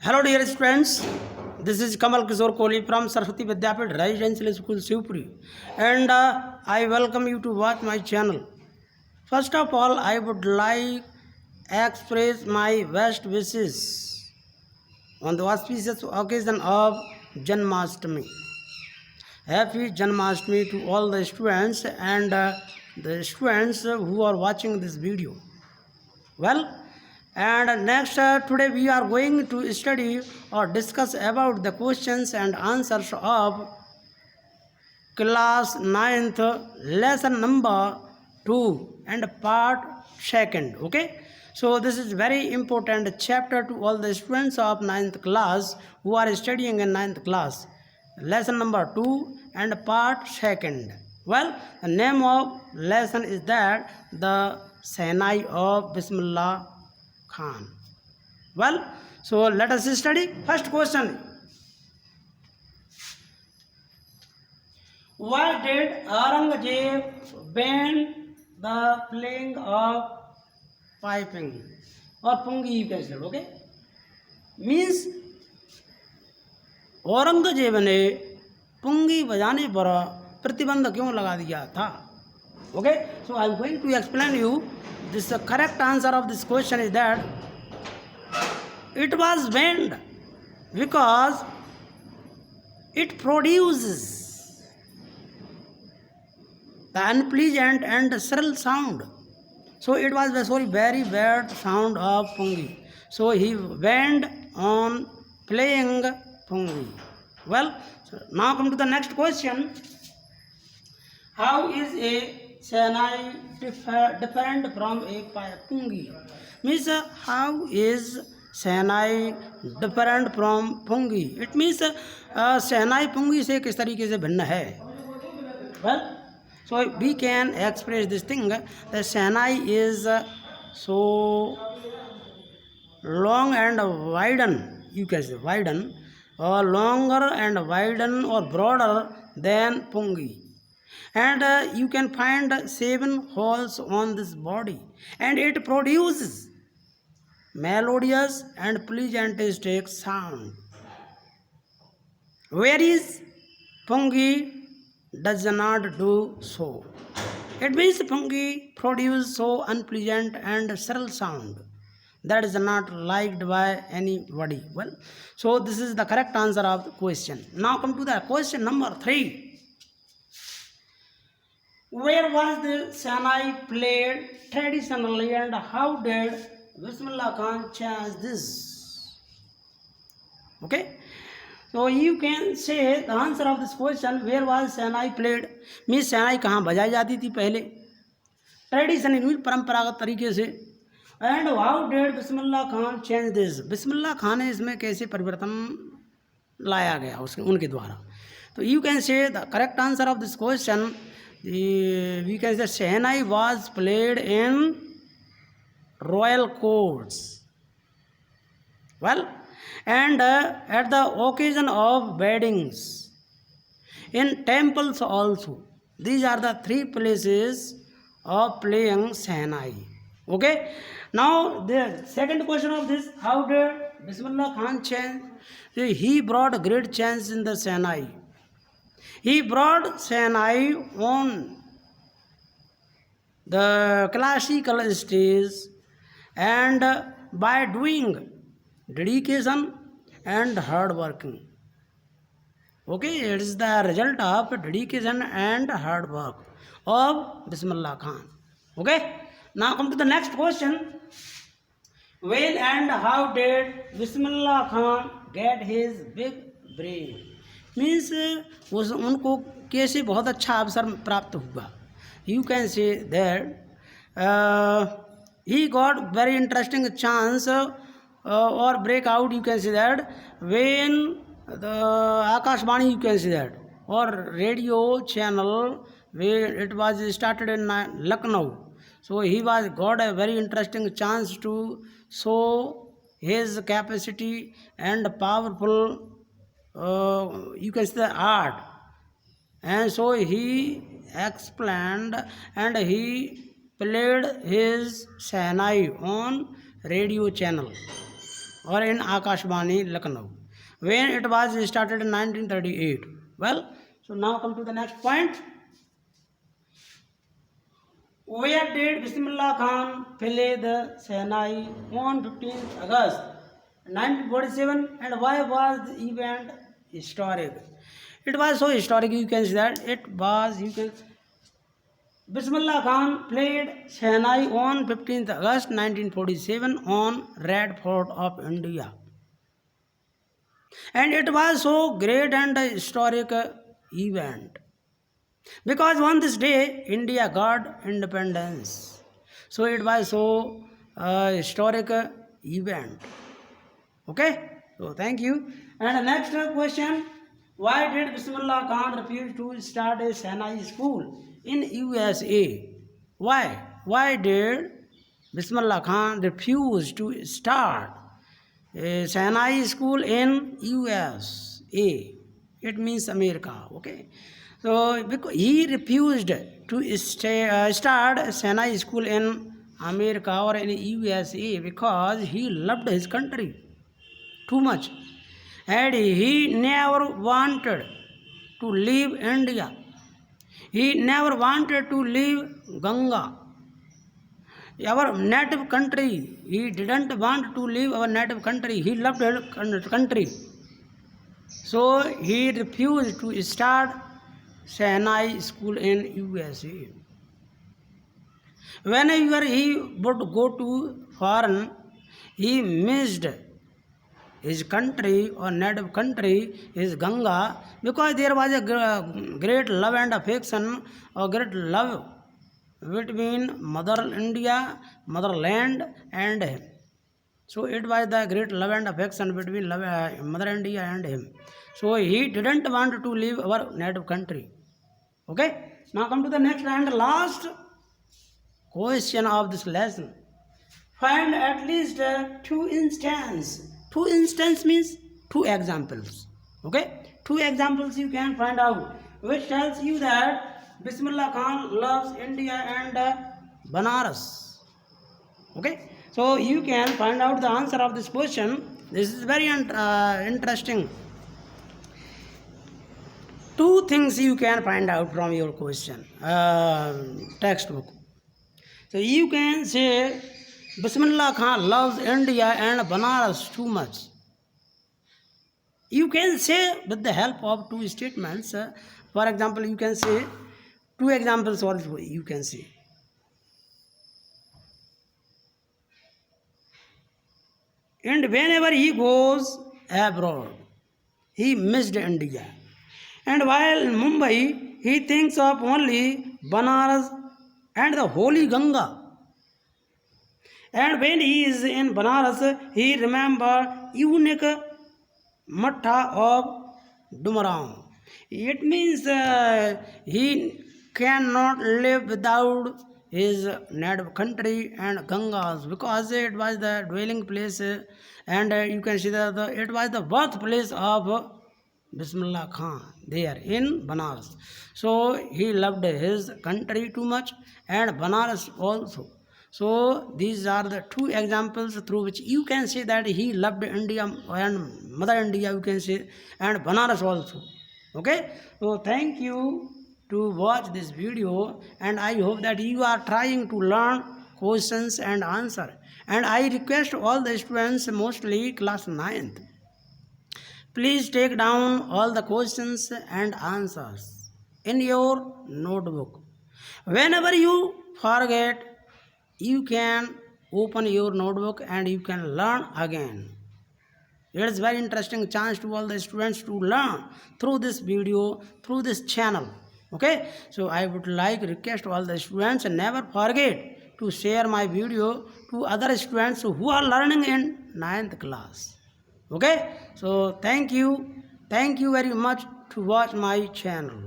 Hello dear students, this is Kamal Kishore Kohli from Saraswati Vidyapit Residential School Shivpuri, and I welcome you to watch my channel. First of all, I would like express my best wishes on the auspicious occasion of Janmashtami. Happy Janmashtami to all the students and the students who are watching this video. Well, and next today we are going to study or discuss about the questions and answers of class 9th lesson number 2 and part 2nd. Okay, so this is very important chapter to all the students of 9th class who are studying in 9th class, lesson number 2 and part 2nd. Well, the name of lesson is that the Sahnai of Bismillah Khan. Well, so let us study. First question: why did Aurangzeb ban the playing of piping or pungi? You can say, okay, means Aurangzeb ने पुंगी बजाने पर प्रतिबंध क्यों लगा दिया था? Okay, so I am going to explain you. This correct answer of this question is that it was banned because it produces the unpleasant and shrill sound. So it was a very bad sound of pungi. So he banned on playing pungi. Well, so now come to the next question. How is a Sahnai different from a pungi? Means how is Sahnai different from pungi? It means Sahnai pungi से किस तरीके से भिन्न है? Well, so we can express this thing that Sahnai is so long and widen, you can say widen, or longer and widen or broader than pungi. And you can find 7 holes on this body, and it produces melodious and pleasant sound, whereas pungi does not do so. It means pungi produces so unpleasant and shrill sound that is not liked by anybody. Well, so this is the correct answer of the question. Now come to the question number 3. Where was the Sahnai played traditionally and how did Bismillah Khan change this? Okay, so you can say the answer of this question, where was Sahnai played, means Sahnai कहाँ बजाई जाती थी पहले, traditional mean परंपरागत तरीके से, and how did Bismillah Khan change this, Bismillah Khan ने इसमें कैसे परिवर्तन लाया गया उसके उनके द्वारा. तो यू कैन से the correct answer of this question, we can say Sahnai was played in royal courts. Well, and at the occasion of weddings, in temples also. These are the 3 places of playing Sahnai. Okay. Now the second question of this: how did Bismillah Khan change? He brought great change in the Sahnai. He brought Sahnai on the classical stage, and by doing dedication and hard working. Okay, it is the result of dedication and hard work of Bismillah Khan. Okay, now come to the next question. When and how did Bismillah Khan get his big brain? Means उस उनको कैसे बहुत अच्छा अवसर प्राप्त हुआ. You can say that he got very interesting chance और break out. You can say that when the Akashvani, you can say that, और radio channel when it was started in Lucknow. So he was got a very interesting chance to show his capacity and powerful you can say the art, and so he explained and he played his Sahnai on radio channel. or in Akashvani, Lucknow. When it was started in 1938. Well, so now come to the next point. Where did Bismillah Khan play the Sehnai on 15th August 1947, and why was the event historic? It was so historic, you can see that it was, Bismillah Khan played Sehnai on 15th August 1947 on Red Fort of India. And it was so great and historic event. Because on this day, India got independence. So it was so historic event. Okay? So thank you. And the next question, why did Bismillah Khan refuse to start a Sehnai school in USA? Why? Why did Bismillah Khan refuse to start a Sehnai school in USA? It means America. Okay? So because he refused to start Sehnai school in America or in USA because he loved his country too much, and he never wanted to leave India. He never wanted to leave Ganga, our native country. He didn't want to leave our native country. He loved his country. So he refused to start Sehnai school in USA. Whenever he would go to foreign, he missed his country or native country, his Ganga, because there was a great love and affection, or great love between Mother India, motherland, and him. So it was the great love and affection between Mother India and him. So he didn't want to leave our native country. Okay? Now come to the next and last question of this lesson. Find at least two instances. Two instances means two examples. Okay? Two examples you can find out, which tells you that Bismillah Khan loves India and Banaras. Okay? So you can find out the answer of this question. This is very interesting. Two things you can find out from your question textbook. So you can say Bismillah Khan loves India and Banaras too much. You can say with the help of two statements. For example, you can say two examples also you can say. And whenever he goes abroad, he missed India. And while in Mumbai, he thinks of only Banaras and the holy Ganga. And when he is in Banaras, he remembers unique Matha of Dumarang. It means he cannot live without his native country and Gangas, because it was the dwelling place, and you can see that it was the birthplace of Bismillah Khan there in Banaras. So he loved his country too much and Banaras also. So these are the two examples through which you can say that he loved India and Mother India, you can say, and Banaras also. Okay? So thank you to watch this video, and I hope that you are trying to learn questions and answer. And I request all the students, mostly class 9th, please take down all the questions and answers in your notebook. Whenever you forget, you can open your notebook and you can learn again. It is very interesting chance to all the students to learn through this video, through this channel. Okay? So I would like to request all the students, never forget to share my video to other students who are learning in 9th class. Okay? So thank you very much to watch my channel.